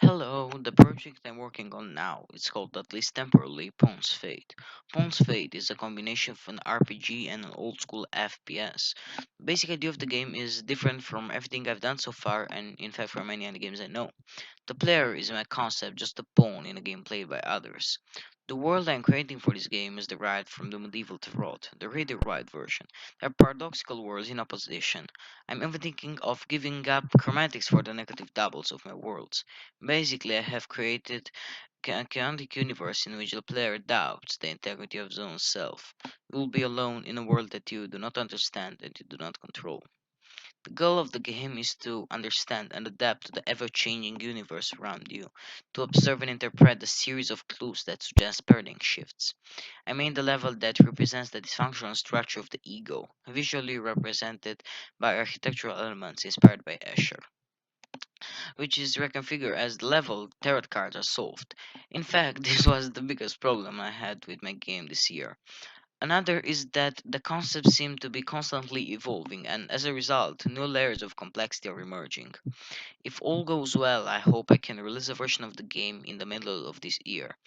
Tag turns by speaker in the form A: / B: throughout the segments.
A: Hello, the project I'm working on now is called at least temporarily Pawn's Fate. Pawn's Fate is a combination of an RPG and an old school FPS. The basic idea of the game is different from everything I've done so far and in fact from many other games I know. The player is my concept, just a pawn in a game played by others. The world I'm creating for this game is derived from the medieval tarot, the reader write version. They're paradoxical worlds in opposition. I'm even thinking of giving up chromatics for the negative doubles of my worlds. Basically, I have created a chaotic universe in which the player doubts the integrity of his own self. You will be alone in a world that you do not understand and you do not control. The goal of the game is to understand and adapt to the ever changing universe around you, to observe and interpret the series of clues that suggest paradigm shifts. I mean the level that represents the dysfunctional structure of the ego, visually represented by architectural elements inspired by Escher, which is reconfigured as the level tarot cards are solved. In fact, this was the biggest problem I had with my game this year. Another is that the concepts seem to be constantly evolving, and as a result, new layers of complexity are emerging. If all goes well, I hope I can release a version of the game in the middle of this year.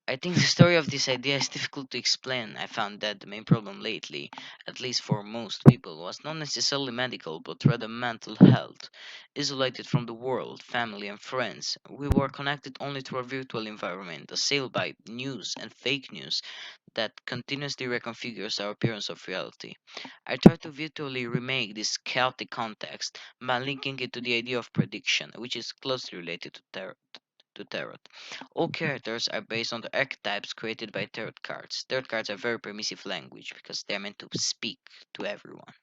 A: I think the story of this idea is difficult to explain. I found that the main problem lately, at least for most people, was not necessarily medical but rather mental health. Isolated from the world, family, and friends, we were connected only through a virtual environment, assailed by news and fake news that continuously reconfigures our appearance of reality. I try to virtually remake this chaotic context by linking it to the idea of prediction, which is closely related to tarot. All characters are based on the archetypes created by tarot cards. Tarot cards are very permissive language because they're meant to speak to everyone.